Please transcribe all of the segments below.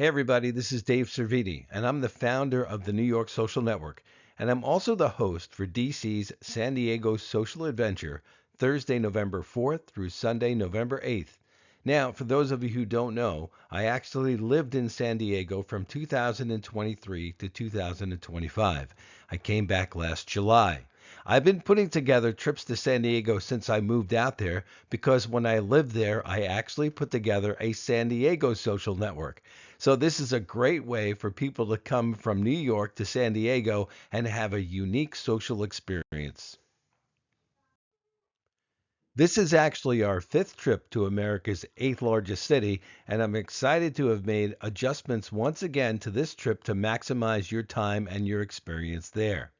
Hey everybody, this is Dave Serviti, and I'm the founder of the New York Social Network, and I'm also the host for DC's San Diego Social Adventure, Thursday, November 4th through Sunday, November 8th. Now, for those of you who don't know, I actually lived in San Diego from 2023 to 2025. I came back last July. I've been putting together trips to San Diego since I moved out there because when I lived there, I actually put together a San Diego social network. So this is a great way for people to come from New York to San Diego and have a unique social experience. This is actually our fifth trip to America's eighth largest city, and I'm excited to have made adjustments once again to this trip to maximize your time and your experience there.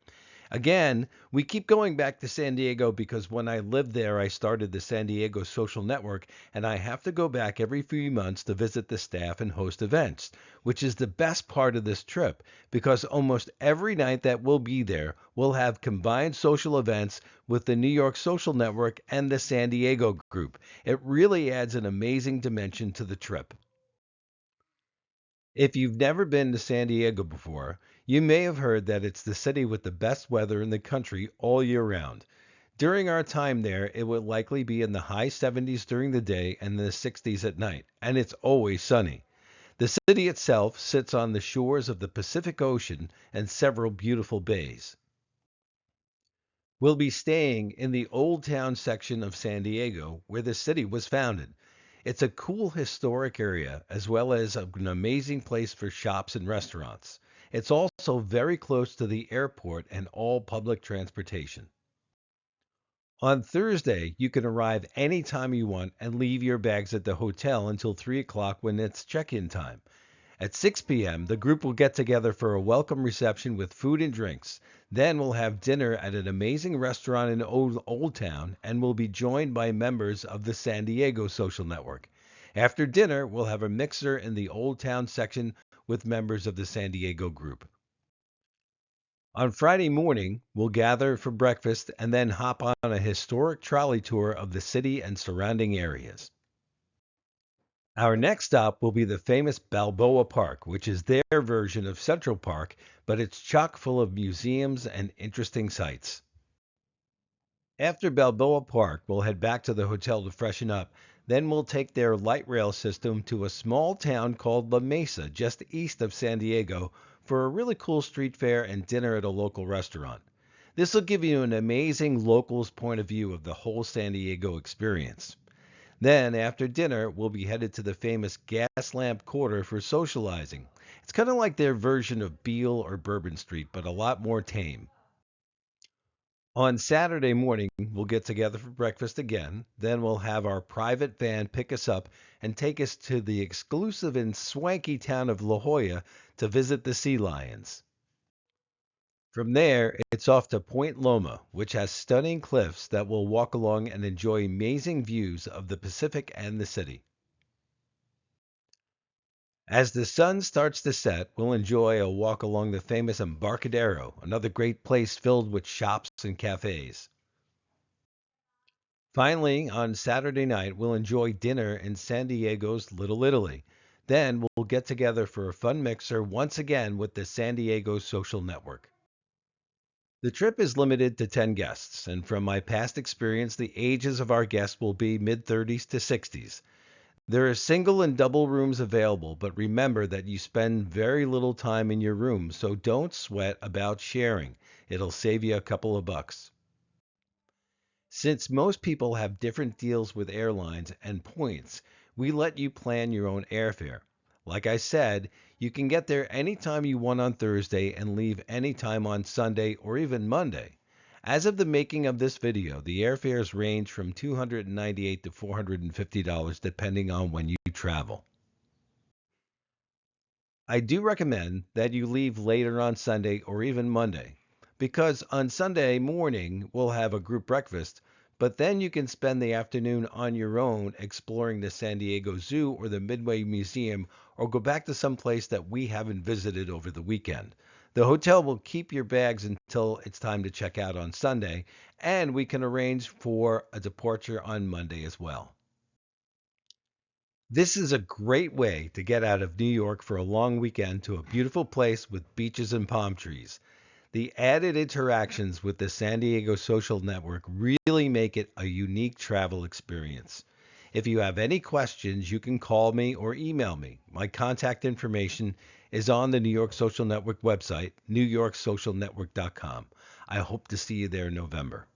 Again, we keep going back to San Diego because when I lived there, I started the San Diego Social Network, and I have to go back every few months to visit the staff and host events, which is the best part of this trip because almost every night that we'll be there, we'll have combined social events with the New York Social Network and the San Diego group. It really adds an amazing dimension to the trip. If you've never been to San Diego before, you may have heard that it's the city with the best weather in the country all year round. During our time there, it would likely be in the high 70s during the day and the 60s at night, and it's always sunny. The city itself sits on the shores of the Pacific Ocean and several beautiful bays. We'll be staying in the Old Town section of San Diego, where the city was founded. It's a cool historic area, as well as an amazing place for shops and restaurants. It's also very close to the airport and all public transportation. On Thursday, you can arrive anytime you want and leave your bags at the hotel until 3 o'clock when it's check in time. At 6 p.m., the group will get together for a welcome reception with food and drinks. Then we'll have dinner at an amazing restaurant in Old Town and we'll be joined by members of the San Diego Social Network. After dinner, we'll have a mixer in the Old Town section with members of the San Diego group. On Friday morning, we'll gather for breakfast and then hop on a historic trolley tour of the city and surrounding areas. Our next stop will be the famous Balboa Park, which is their version of Central Park, but it's chock full of museums and interesting sights. After Balboa Park, we'll head back to the hotel to freshen up. Then we'll take their light rail system to a small town called La Mesa, just east of San Diego, for a really cool street fair and dinner at a local restaurant. This will give you an amazing locals point of view of the whole San Diego experience. Then, after dinner, we'll be headed to the famous Gaslamp Quarter for socializing. It's kind of like their version of Beale or Bourbon Street, but a lot more tame. On Saturday morning, we'll get together for breakfast again. Then we'll have our private van pick us up and take us to the exclusive and swanky town of La Jolla to visit the sea lions. From there, it's off to Point Loma, which has stunning cliffs that we'll walk along and enjoy amazing views of the Pacific and the city. As the sun starts to set, we'll enjoy a walk along the famous Embarcadero, another great place filled with shops and cafes. Finally, on Saturday night, we'll enjoy dinner in San Diego's Little Italy. Then we'll get together for a fun mixer once again with the San Diego Social Network. The trip is limited to 10 guests, and from my past experience, the ages of our guests will be mid 30s to 60s. There are single and double rooms available, but remember that you spend very little time in your room, so don't sweat about sharing. It'll save you a couple of bucks. Since most people have different deals with airlines and points, we let you plan your own airfare. Like I said, you can get there anytime you want on Thursday and leave anytime on Sunday or even Monday. As of the making of this video, the airfares range from $298 to $450 depending on when you travel. I do recommend that you leave later on Sunday or even Monday, because on Sunday morning we'll have a group breakfast, but then you can spend the afternoon on your own exploring the San Diego Zoo or the Midway Museum or go back to some place that we haven't visited over the weekend. The hotel will keep your bags until it's time to check out on Sunday, and we can arrange for a departure on Monday as well. This is a great way to get out of New York for a long weekend to a beautiful place with beaches and palm trees. The added interactions with the San Diego social network really make it a unique travel experience. If you have any questions, you can call me or email me. My contact information is on the New York Social Network website, newyorksocialnetwork.com. I hope to see you there in November.